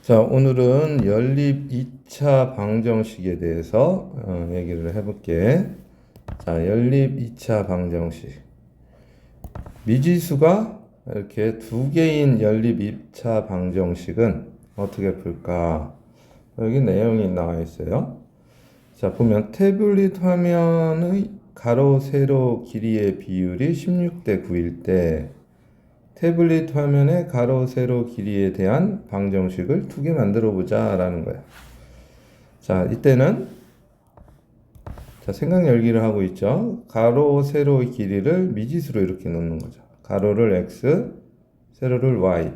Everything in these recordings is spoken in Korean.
자, 오늘은 연립 2차 방정식에 대해서 얘기를 해볼게. 자, 연립 2차 방정식. 미지수가 이렇게 두 개인 연립 2차 방정식은 어떻게 풀까? 여기 내용이 나와 있어요. 자, 보면 태블릿 화면의 가로, 세로 길이의 비율이 16대 9일 때 태블릿 화면의 가로, 세로 길이에 대한 방정식을 두 개 만들어 보자 라는 거야. 자, 이때는 자, 생각 열기를 하고 있죠. 가로, 세로의 길이를 미지수로 이렇게 놓는 거죠. 가로를 x, 세로를 y.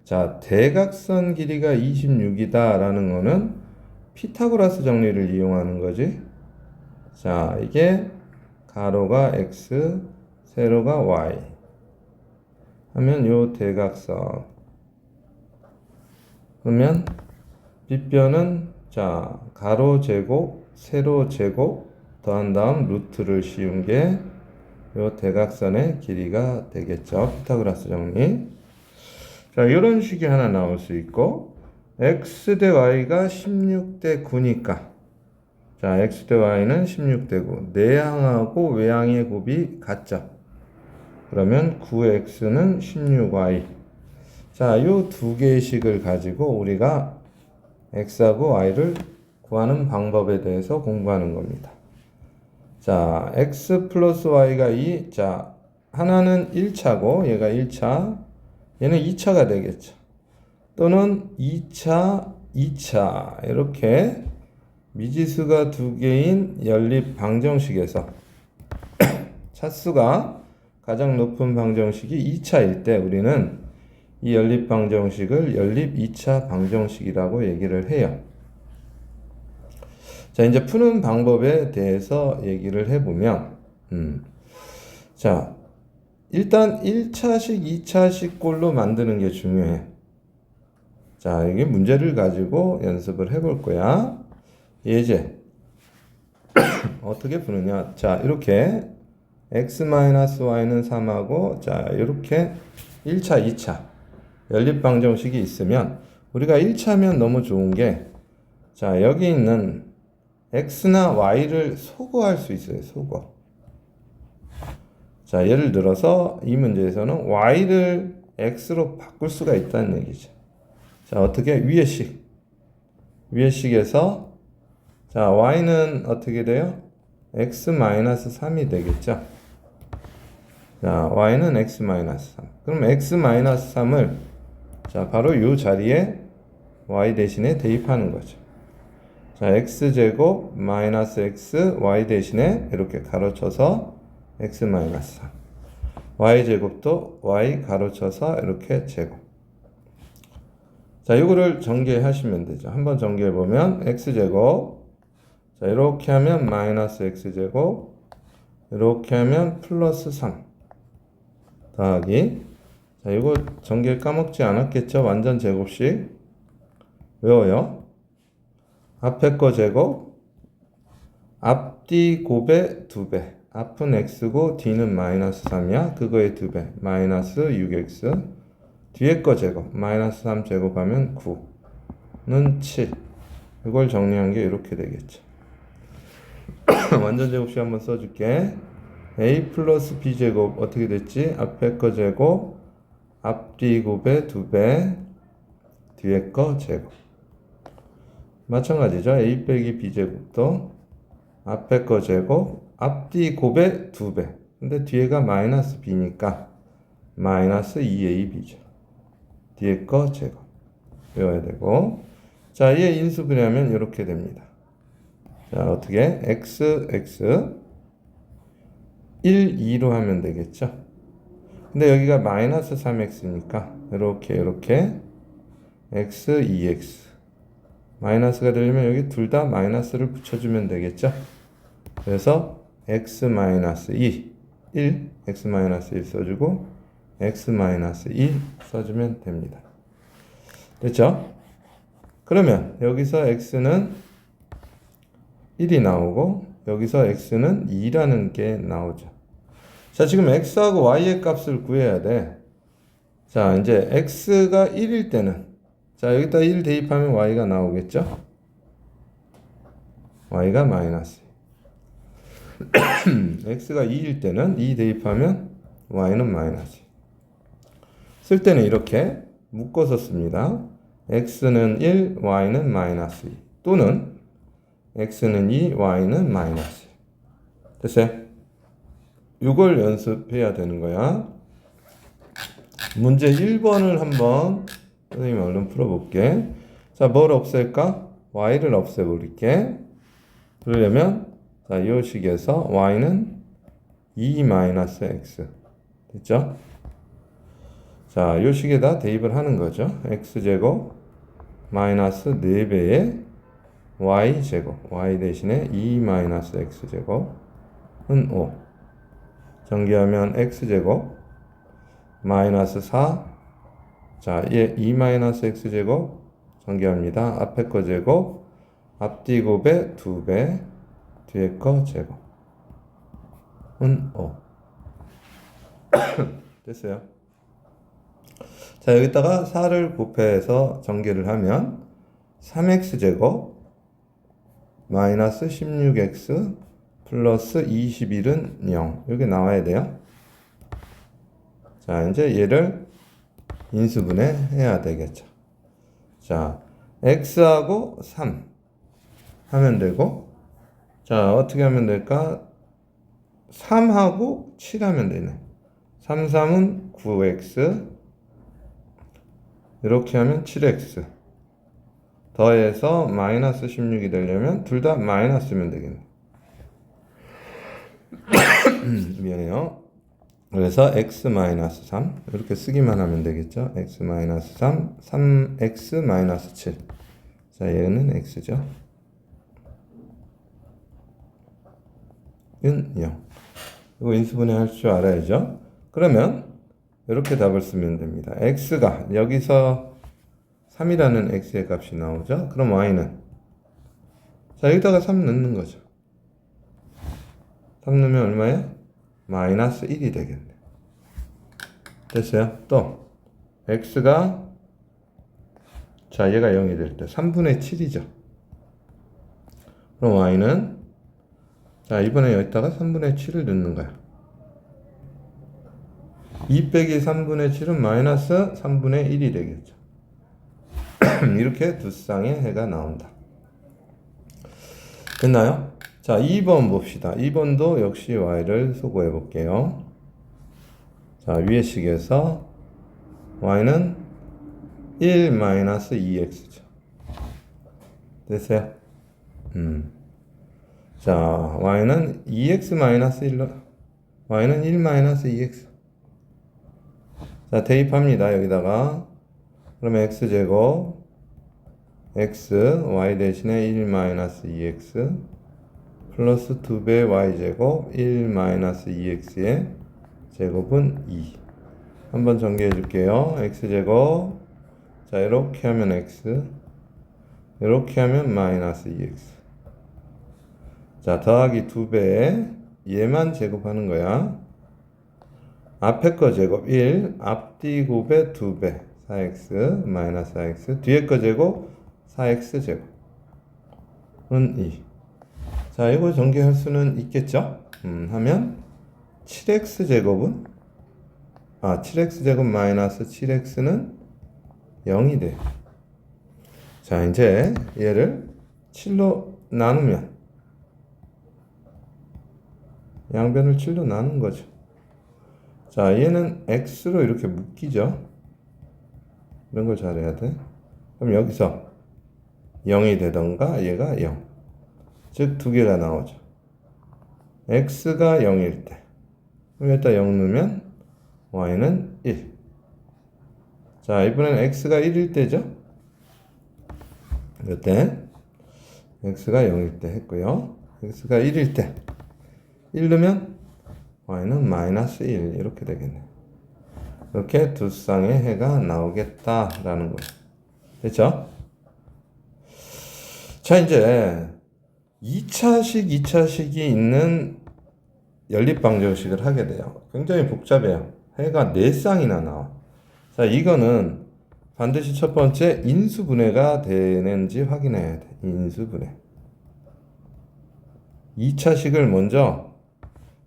자, 대각선 길이가 26이다 라는 거는 피타고라스 정리를 이용하는 거지. 자, 이게 가로가 x, 세로가 y 하면 요 대각선. 그러면 빗변은 자, 가로 제곱, 세로 제곱 더한 다음 루트를 씌운 게 요 대각선의 길이가 되겠죠. 피타고라스 정리. 자, 이런 식이 하나 나올 수 있고 x 대 y가 16대 9니까 자, x 대 y는 16대 9. 내항하고 외항의 곱이 같죠. 그러면 9x는 16y. 자, 요 두 개의 식을 가지고 우리가 x하고 y를 구하는 방법에 대해서 공부하는 겁니다. 자, x 플러스 y가 2. 자, 하나는 1차고 얘가 1차, 얘는 2차가 되겠죠. 또는 2차, 2차 이렇게 미지수가 두 개인 연립 방정식에서 차수가 가장 높은 방정식이 2차일 때 우리는 이 연립 방정식을 연립 2차 방정식이라고 얘기를 해요. 자, 이제 푸는 방법에 대해서 얘기를 해보면, 자, 일단 1차식, 2차식 꼴로 만드는 게 중요해. 자, 이게 문제를 가지고 연습을 해볼 거야. 예제. 어떻게 푸느냐. 자, 이렇게 x-y는 3하고, 자, 이렇게 1차, 2차 연립 방정식이 있으면 우리가 1차면 너무 좋은 게, 자, 여기 있는 x나 y를 소거할 수 있어요. 소거. 자, 예를 들어서 이 문제에서는 y를 x로 바꿀 수가 있다는 얘기죠. 자, 어떻게? 위의 식에서 자, y는 어떻게 돼요? x-3이 되겠죠. 자, y는 x-3. 그럼 x-3을 자, 바로 이 자리에 y 대신에 대입하는 거죠. 자, x제곱 마이너스 x y 대신에 이렇게 가로쳐서 x-3. y제곱도 y 가로쳐서 이렇게 제곱. 자, 이거를 전개하시면 되죠. 한번 전개해 보면 x제곱. 자, 이렇게 하면 마이너스 x제곱. 이렇게 하면 플러스 3 더하기. 자, 이거 전개 까먹지 않았겠죠? 완전 제곱식. 외워요. 앞에 거 제곱, 앞뒤 곱의 2배. 앞은 x고 뒤는 마이너스 3이야. 그거의 2배. 마이너스 6x. 뒤에 거 제곱. 마이너스 3 제곱하면 9는 7. 이걸 정리한 게 이렇게 되겠죠. 완전 제곱식 한번 써줄게. a 플러스 b 제곱 어떻게 됐지? 앞에 거 제곱, 앞뒤 곱의 2배, 뒤에 거 제곱. 마찬가지죠. a 빼기 b 제곱도 앞에 거 제곱, 앞뒤 곱의 2배. 근데 뒤에가 마이너스 b니까 마이너스 2ab죠. 뒤에 거 제곱. 외워야 되고. 자, 얘 인수분해하면 이렇게 됩니다. 자, 어떻게? x, 1, 2로 하면 되겠죠. 근데 여기가 마이너스 3x니까 이렇게 x, 2x. 마이너스가 되려면 여기 둘 다 마이너스를 붙여주면 되겠죠. 그래서 x-2, 1, x-1 써주고 x-2 써주면 됩니다. 됐죠? 그러면 여기서 x는 1이 나오고 여기서 x는 2라는 게 나오죠. 자, 지금 x하고 y의 값을 구해야 돼. 자, 이제 x가 1일 때는 자, 여기다 1 대입하면 y가 나오겠죠? y가 마이너스 x가 2일 때는 2 대입하면 y는 마이너스. 쓸 때는 이렇게 묶어서 씁니다. x는 1, y는 마이너스 2 또는 x는 2, y는 마이너스 1. 됐어요? 이걸 연습해야 되는 거야. 문제 1번을 한번 선생님이 얼른 풀어볼게. 자, 뭘 없앨까? y를 없애버릴게. 그러려면 자, 이 식에서 y는 2-x 됐죠? 자, 이 식에다 대입을 하는 거죠. x제곱 마이너스 4배의 y제곱 y 대신에 2-x제곱은 5 전개하면 x제곱 마이너스 4 자, 얘 2-x제곱 전개합니다. 앞에 거 제곱 앞뒤 곱의 2배 뒤에 거 제곱은 5 됐어요. 자, 여기다가 4를 곱해서 전개를 하면 3x제곱 마이너스 16x 플러스 21은 0 여기 나와야 돼요. 자, 이제 얘를 인수분해 해야 되겠죠. 자, x하고 3 하면 되고, 자, 어떻게 하면 될까? 3하고 7 하면 되네. 3, 3은 9x 이렇게 하면 7x 더해서 마이너스 16이 되려면 둘 다 마이너스면 되겠네. 미안해요. 그래서 x-3 이렇게 쓰기만 하면 되겠죠. x-3 3x-7 자, 얘는 x죠. 은 0 이거 인수분해 할 줄 알아야죠. 그러면 이렇게 답을 쓰면 됩니다. x가 여기서 3이라는 x의 값이 나오죠. 그럼 y는 자, 여기다가 3 넣는 거죠. 3 넣으면 얼마예요? 마이너스 1이 되겠네. 됐어요? 또 x가 자, 얘가 0이 될 때 3분의 7이죠. 그럼 y는 자, 이번에 여기다가 3분의 7을 넣는 거야. 2 빼기 3분의 7은 마이너스 3분의 1이 되겠죠. 이렇게 두 쌍의 해가 나온다. 됐나요? 자, 2번 봅시다. 2번도 역시 y를 소거해 볼게요. 자, 위의 식에서 y는 1-2x죠. 됐어요? 자, y는 2x-1로 y는 1-2x. 자, 대입합니다. 여기다가 그러면 x제곱 x y 대신에 1-2x 플러스 2배 y제곱 1-2x의 제곱은 2 한번 정리해 줄게요. x제곱 자, 이렇게 하면 x 이렇게 하면 마이너스 2x 자, 더하기 2배에 얘만 제곱하는 거야. 앞에 거 제곱 1 앞뒤 곱의 2배 4x 마이너스 4x 뒤에 거 제곱 4x 제곱은 2 자, 이거 전개할 수는 있겠죠? 하면 7x 제곱은 7x 제곱 마이너스 7x는 0이 돼. 자, 이제 얘를 7로 나누면 양변을 7로 나눈 거죠. 자, 얘는 x로 이렇게 묶이죠. 이런 걸 잘해야 돼. 그럼 여기서 0이 되던가 얘가 0 즉 두 개가 나오죠. x가 0일 때 그럼 여기다 0 넣으면 y는 1 자, 이번에는 x가 1일 때죠. 이때 x가 0일 때 했고요. x가 1일 때 1 넣으면 y는 마이너스 1 이렇게 되겠네. 이렇게 두 쌍의 해가 나오겠다라는 거예요. 됐죠? 자, 이제 2차식이 있는 연립방정식을 하게 돼요. 굉장히 복잡해요. 해가 4쌍이나 나와. 자, 이거는 반드시 첫 번째 인수분해가 되는지 확인해야 돼. 인수분해. 2차식을 먼저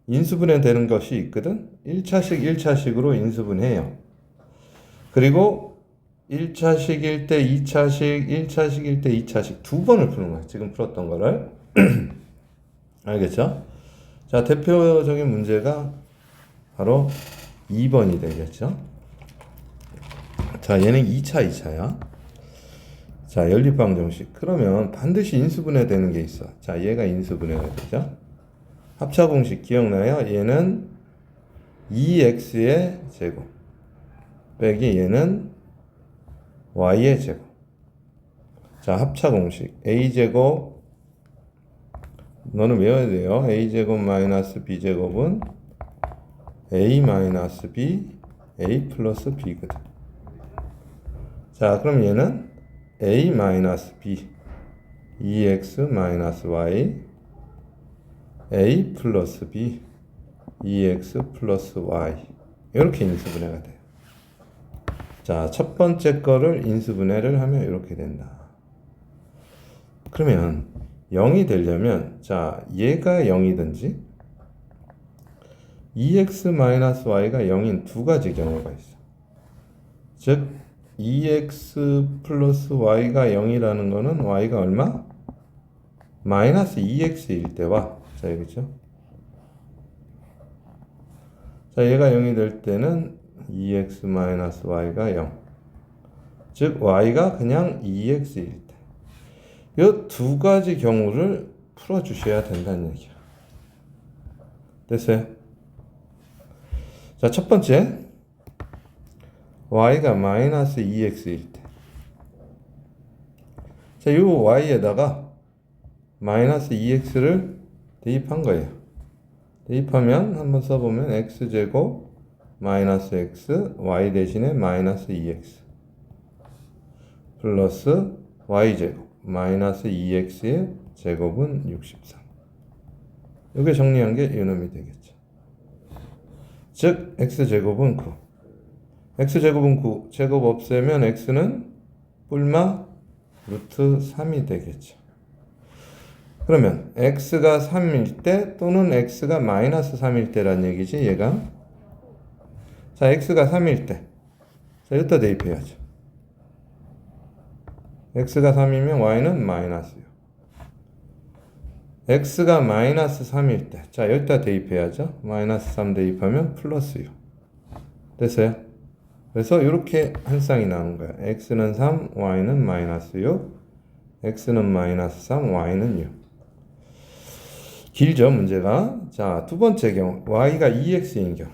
인수분해 되는 것이 있거든. 1차식 1차식으로 인수분해해요. 그리고 1차식일 때 2차식, 1차식일 때 2차식 두 번을 푸는 거야. 지금 풀었던 거를. 알겠죠? 자, 대표적인 문제가 바로 2번이 되겠죠? 자, 얘는 2차야. 자, 연립방정식. 그러면 반드시 인수분해 되는 게 있어. 자, 얘가 인수분해가 되죠? 합차공식 기억나요? 얘는 2x의 제곱 빼기 얘는 y의 제곱. 자, 합차공식 a제곱 너는 외워야 돼요. a제곱 마이너스 b제곱은 a 마이너스 b a 플러스 b거든. 자, 그럼 얘는 a 마이너스 b 2x 마이너스 y a 플러스 b 2x 플러스 y 이렇게 인수분해가 돼요. 자, 첫 번째 거를 인수분해를 하면 이렇게 된다. 그러면 0이 되려면 자, 얘가 0이든지 2x 마이너스 y가 0인 두 가지 경우가 있어. 즉 2x 플러스 y가 0이라는 거는 y가 얼마? 마이너스 2x일 때와 자, 여기죠. 자, 얘가 0이 될 때는 2x 마이너스 y가 0. 즉 y가 그냥 2x일 때. 이 두 가지 경우를 풀어 주셔야 된다는 얘기야. 됐어요? 자, 첫 번째 y가 마이너스 2x일 때. 자, 이 y에다가 마이너스 2x를 대입한 거예요. 대입하면 한번 써보면 x제곱 마이너스 x y 대신에 마이너스 2x 플러스 y제곱 마이너스 2x의 제곱은 63. 이게 정리한 게 이놈이 되겠죠. 즉 x제곱은 9. x제곱은 9. 제곱 없애면 x는 뿔마 루트 3이 되겠죠. 그러면 x가 3일 때 또는 x가 마이너스 3일 때란 얘기지 얘가. 자, x가 3일 때. 자, 여기다 대입해야죠. x가 3이면 y는 마이너스요. x가 마이너스 3일 때. 자, 여기다 대입해야죠. 마이너스 3 대입하면 플러스요. 됐어요? 그래서 이렇게 한 쌍이 나온 거야. x는 3, y는 마이너스 6. x는 마이너스 3, y는 6. 길죠, 문제가. 자, 두 번째 경우 y가 2x인 경우.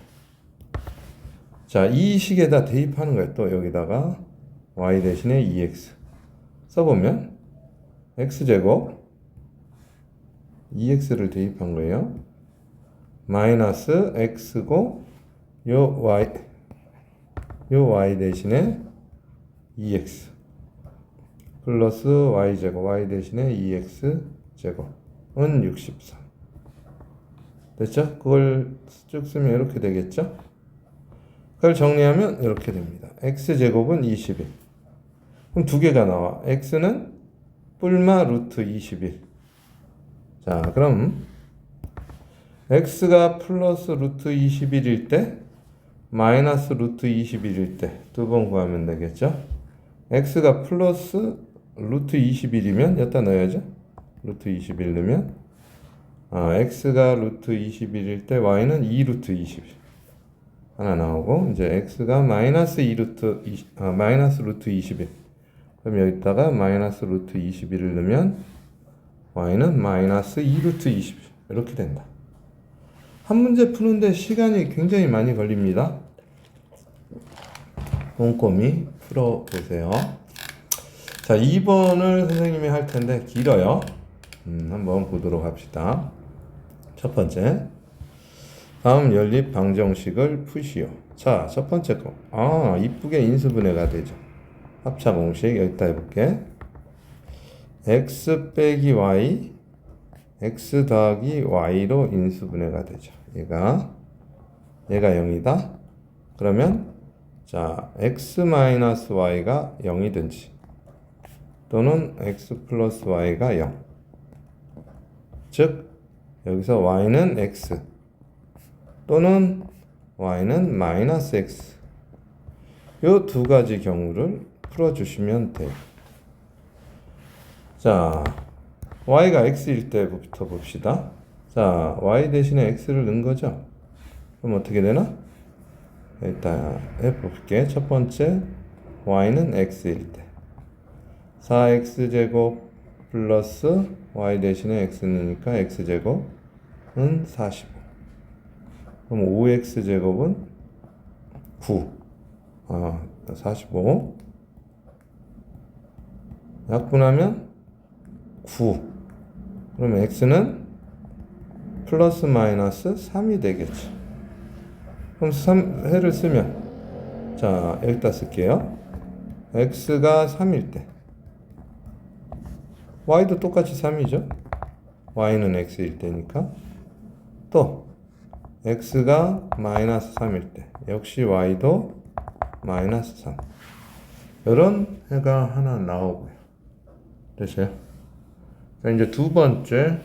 자, 이 식에다 대입하는 거예요. 또 여기다가 y 대신에 2x 써보면 x제곱 2x를 대입한 거예요. 마이너스 x고 요 y 대신에 2x 플러스 y제곱 y 대신에 2x제곱은 63. 됐죠? 그걸 쭉 쓰면 이렇게 되겠죠? 그걸 정리하면 이렇게 됩니다. x제곱은 21. 그럼 두 개가 나와. x는 뿔마 루트 21. 자, 그럼 x가 플러스 루트 21일 때 마이너스 루트 21일 때 두 번 구하면 되겠죠? x가 플러스 루트 21이면 여기다 넣어야죠. 루트 21 넣으면 x가 루트 21일 때 y는 2루트 21 하나 나오고, 이제 x가 마이너스 2루트 마이너스 루트 21. 그럼 여기다가 마이너스 루트 21을 넣으면 y는 마이너스 2루트 21 이렇게 된다. 한 문제 푸는데 시간이 굉장히 많이 걸립니다. 꼼꼼히 풀어보세요. 자, 2번을 선생님이 할 텐데 길어요. 한번 보도록 합시다. 첫 번째, 다음 연립 방정식을 푸시오. 자, 첫 번째 거. 이쁘게 인수분해가 되죠. 합차 공식 여기다 해볼게. x 빼기 y, x 더하기 y로 인수분해가 되죠. 얘가 0이다. 그러면 자, x 마이너스 y가 0이든지 또는 x 플러스 y가 0. 즉 여기서 y는 x 또는 y는 마이너스 x. 요 두 가지 경우를 풀어주시면 돼요. 자, y가 x일 때부터 봅시다. 자, y 대신에 x를 넣은 거죠. 그럼 어떻게 되나? 일단 해볼게. 첫 번째, y는 x일 때 4x제곱 플러스 y 대신에 x 넣으니까 x제곱은 45. 그럼 5x제곱은 9. 45 약분하면 9. 그럼 x는 플러스 마이너스 3이 되겠죠. 그럼 3해를 쓰면, 자, 여기다 쓸게요. x가 3일 때 y도 똑같이 3이죠. y는 x일 때니까. 또 x가 마이너스 3일 때 역시 y도 마이너스 3. 이런 해가 하나 나오고요. 됐어요? 자, 이제 두 번째,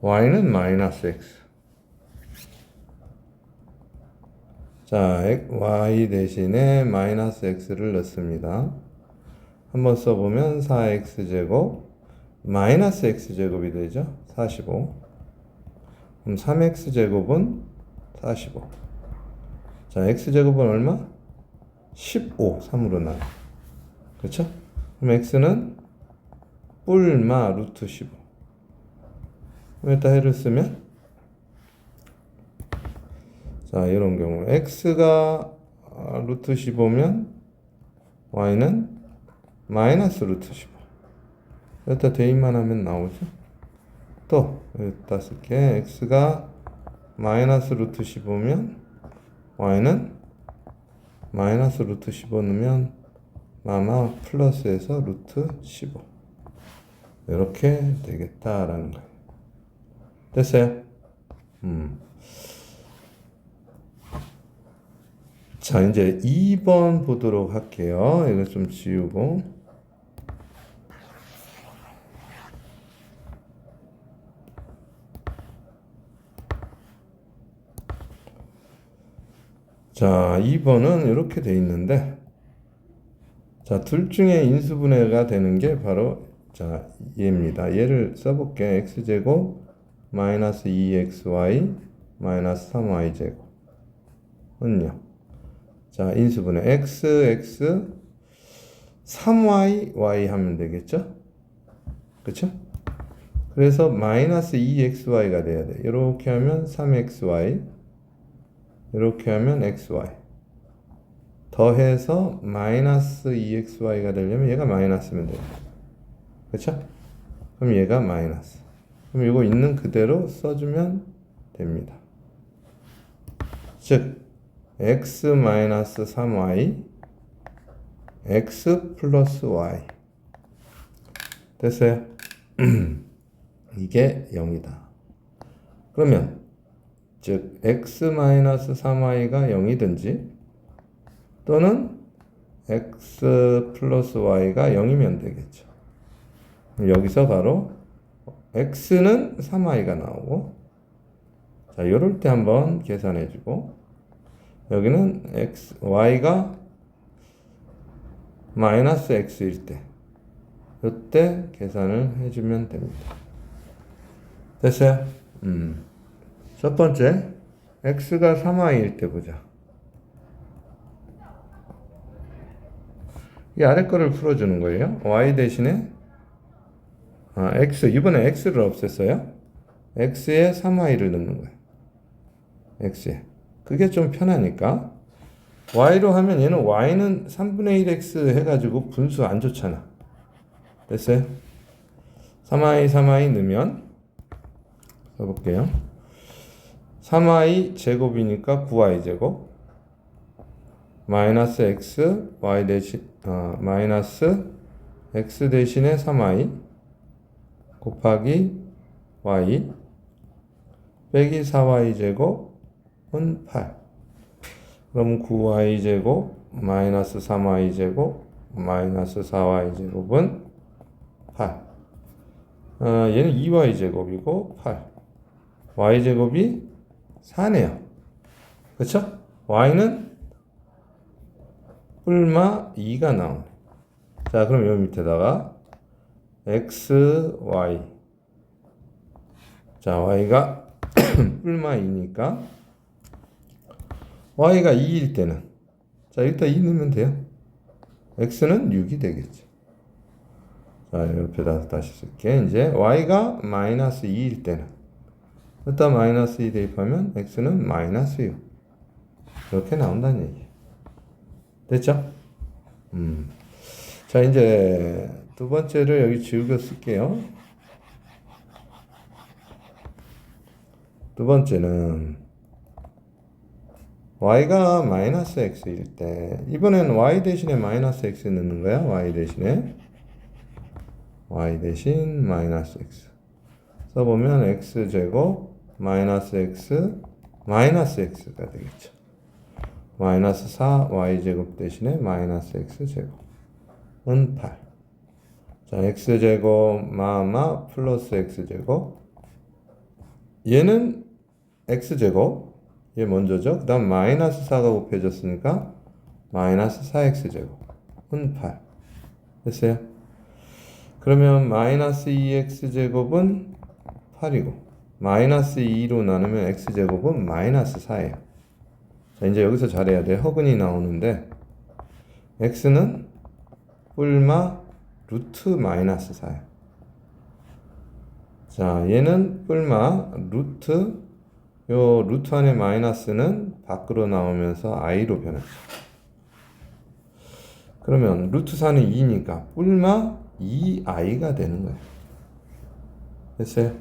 y는 마이너스 x. 자, y 대신에 마이너스 x를 넣습니다. 한번 써보면 4x제곱 마이너스 x제곱이 되죠. 45. 그럼 3x제곱은 45. 자, x제곱은 얼마? 15. 3으로 나눠. 그렇죠? 그럼 x는 뿔마 루트 15. 여기다 해를 쓰면, 자, 이런 경우 x가 루트 15면 y는 마이너스 루트 15. 여기다 대입만 하면 나오죠. 또 여기다 쓸게. x가 마이너스 루트 15면 y는 마이너스 루트 15 넣으면 아마 플러스에서 루트 15. 이렇게 되겠다라는 거예요. 됐어요? 자, 이제 2번 보도록 할게요. 이거 좀 지우고. 자, 2번은 이렇게 돼 있는데, 자, 둘 중에 인수분해가 되는 게 바로, 자, 얘입니다. 얘를 써볼게. x제곱 마이너스 2xy 마이너스 3y제곱은요. 자, 인수분해 x 3y y 하면 되겠죠? 그쵸? 그래서 마이너스 2xy가 돼야 돼. 이렇게 하면 3xy, 이렇게 하면 xy 더해서 마이너스 2xy가 되려면 얘가 마이너스면 돼요. 그쵸? 그럼 얘가 마이너스. 그럼 이거 있는 그대로 써주면 됩니다. 즉 x 마이너스 3y x 플러스 y 됐어요? 이게 0이다. 그러면 즉 x 마이너스 3y가 0이든지 또는 x 플러스 y가 0이면 되겠죠. 여기서 바로 x는 3y가 나오고, 자, 요럴 때 한번 계산해 주고, 여기는 y가 마이너스 x일 때, 요때 계산을 해주면 됩니다. 됐어요? 첫 번째, x가 3y일 때 보자. 이 아래 거를 풀어주는 거예요. y 대신에 x, 이번에 x를 없앴어요. x에 3y를 넣는 거예요. x에. 그게 좀 편하니까. y로 하면 얘는 y는 3분의 1x 해가지고 분수 안 좋잖아. 됐어요? 3y 넣으면 써볼게요. 3y 제곱이니까 9y 제곱 마이너스 x y 대신 마이너스 x 대신에 3y 곱하기 y 빼기 4y 제곱 은 8. 그럼 9y제곱 마이너스 3y제곱 마이너스 4y제곱은 8. 얘는 2y제곱이고 8. y제곱이 4네요. 그쵸? y는 뿔마 2가 나오네. 자, 그럼 여기 밑에다가 x, y. 자, y가 뿔마 2니까 y가 2일 때는, 자, 여기다 2 넣으면 돼요. x는 6이 되겠죠. 자, 옆에다 다시 쓸게. 이제 y가 마이너스 2일 때는, 여기다 마이너스 2 대입하면 x는 마이너스 6. 이렇게 나온다는 얘기예요. 됐죠? 자, 이제 두 번째를 여기 지우개 쓸게요. 두 번째는 y가 마이너스 x일 때, 이번엔 y 대신에 마이너스 x 넣는 거야. y 대신에 y 대신 마이너스 x 써보면 x제곱 마이너스 x 마이너스 x가 되겠죠. 마이너스 4 y제곱 대신에 마이너스 x제곱은 8. 자, x제곱 마마 플러스 x제곱, 얘는 x제곱, 얘 먼저죠. 그 다음 마이너스 4가 곱해졌으니까 마이너스 4x제곱은 8. 됐어요? 그러면 마이너스 2x제곱은 8이고 마이너스 2로 나누면 x제곱은 마이너스 4예요. 자, 이제 여기서 잘해야 돼. 허근이 나오는데 x는 뿔마 루트 마이너스 4예요. 자, 얘는 뿔마 루트, 요 루트 안에 마이너스는 밖으로 나오면서 i로 변하죠. 그러면 루트 4는 2니까 뿔마 2i가 되는 거예요. 됐어요?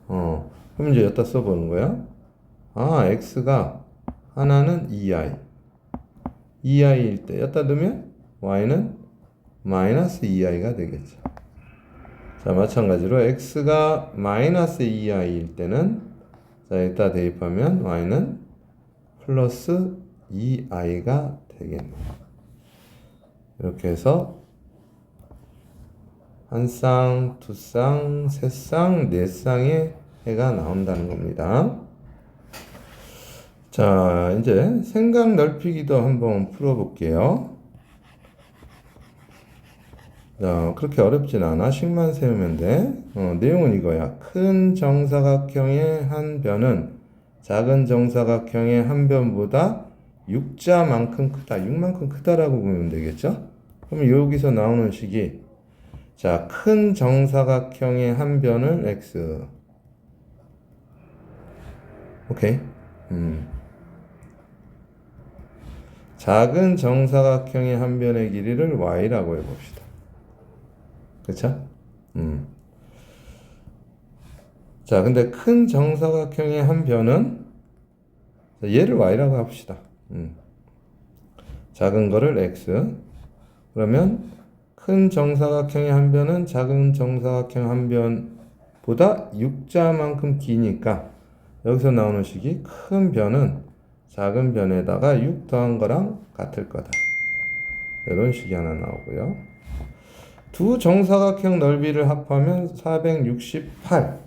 그럼 이제 여기다 써보는 거야. 아, x가 하나는 2i. 2i일 때 여기다 넣으면 y는 마이너스 2i가 되겠죠. 자, 마찬가지로 x가 마이너스 2i일 때는, 자, 여기다 대입하면 y는 플러스 2i가 되겠네요. 이렇게 해서 한 쌍, 두 쌍, 세 쌍, 네 쌍의 해가 나온다는 겁니다. 자, 이제 생각 넓히기도 한번 풀어볼게요. 자, 그렇게 어렵진 않아. 식만 세우면 돼. 내용은 이거야. 큰 정사각형의 한 변은 작은 정사각형의 한 변보다 6자만큼 크다. 6만큼 크다라고 보면 되겠죠? 그럼 여기서 나오는 식이, 자, 큰 정사각형의 한 변을 x. 오케이. 작은 정사각형의 한 변의 길이를 y라고 해봅시다. 그쵸? 자, 근데 큰 정사각형의 한 변은, 얘를 y라고 합시다. 작은 거를 x. 그러면 큰 정사각형의 한 변은 작은 정사각형 한 변보다 6자만큼 기니까 여기서 나오는 식이 큰 변은 작은 변에다가 6 더한 거랑 같을 거다. 이런 식이 하나 나오고요. 두 정사각형 넓이를 합하면 468.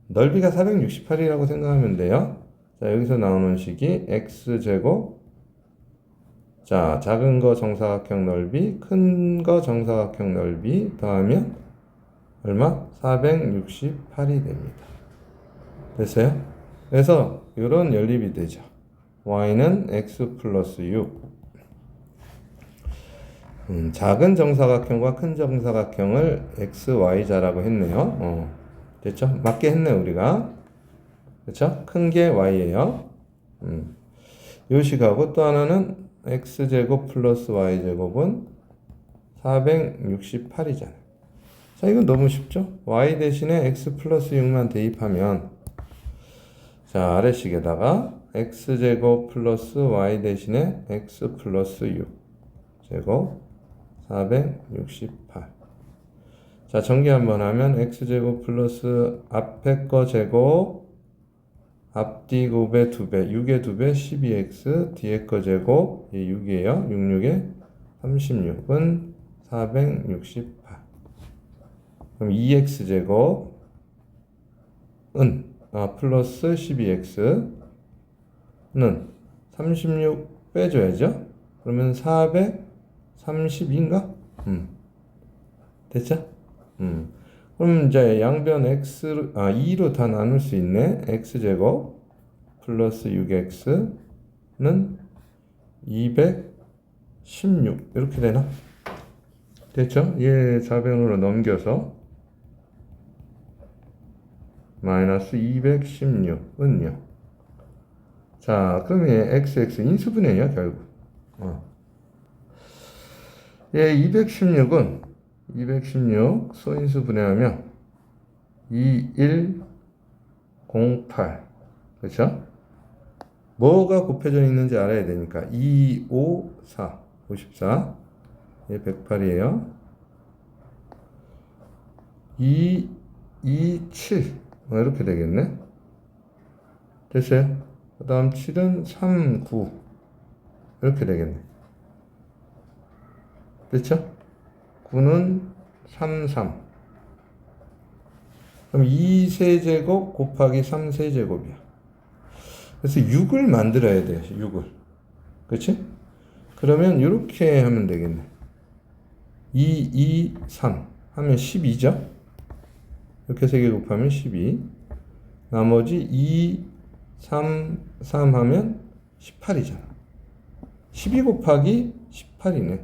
넓이가 468이라고 생각하면 돼요. 자, 여기서 나오는 식이 x제곱, 자, 작은 거 정사각형 넓이, 큰 거 정사각형 넓이 더하면 얼마? 468이 됩니다. 됐어요? 그래서 이런 연립이 되죠. y는 x 플러스 6. 작은 정사각형과 큰 정사각형을 x, y자라고 했네요. 됐죠? 맞게 했네, 우리가. 그쵸? 큰 게 y예요. 요 식하고 또 하나는 x제곱 플러스 y제곱은 468이잖아요. 자, 이건 너무 쉽죠? y 대신에 x 플러스 6만 대입하면, 자, 아래식에다가 x제곱 플러스 y 대신에 x 플러스 6 제곱 468. 자, 전개 한번 하면 x제곱 플러스 앞에 거 제곱 앞뒤 곱의 2배, 6의 2배 12x, 뒤에 거 제곱, 6이에요. 66에 36은 468. 그럼 2x 제곱은 플러스 12x는 36 빼줘야죠. 그러면 432인가? 됐죠? 그럼 이제 양변 x 2로 다 나눌 수 있네. x제곱 플러스 6x는 216 이렇게 되나? 됐죠? 얘 좌변으로 넘겨서 마이너스 216은요. 자, 그럼 얘 xx 인수분해예요, 결국. 얘 216은 216 소인수 분해하면 2108. 그렇죠? 뭐가 곱해져 있는지 알아야 되니까 254 54 얘 108이에요. 227 이렇게 되겠네. 됐어요? 그 다음 7은 39 이렇게 되겠네. 됐죠? 9는 33. 그럼 2세제곱 곱하기 3세제곱이야. 그래서 6을 만들어야 돼요. 6을. 그렇지? 그러면 이렇게 하면 되겠네. 2, 2, 3 하면 12죠? 이렇게 3개 곱하면 12. 나머지 2, 3, 3 하면 18이잖아. 12 곱하기 18이네.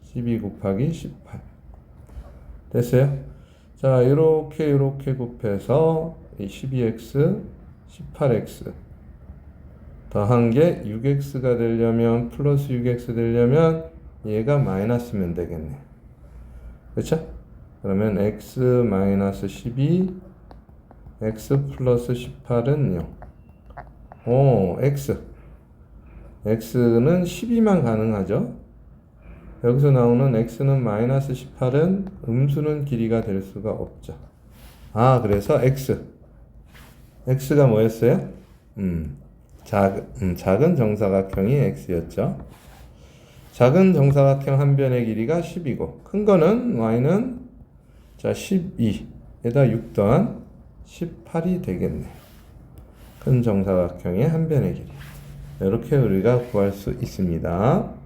12 곱하기 18. 됐어요? 자, 이렇게 곱해서 12x, 18x 더한 게 6x가 되려면 플러스 6x 되려면 얘가 마이너스면 되겠네. 그렇죠? 그러면 x 마이너스 12 x 플러스 18은 0. x는 12만 가능하죠. 여기서 나오는 x는 마이너스 18은 음수는 길이가 될 수가 없죠. 그래서 x가 뭐였어요? 작은 정사각형이 x였죠. 작은 정사각형 한 변의 길이가 10이고 큰 거는 y는 12에다 6 더한 18이 되겠네. 큰 정사각형의 한 변의 길이. 이렇게 우리가 구할 수 있습니다.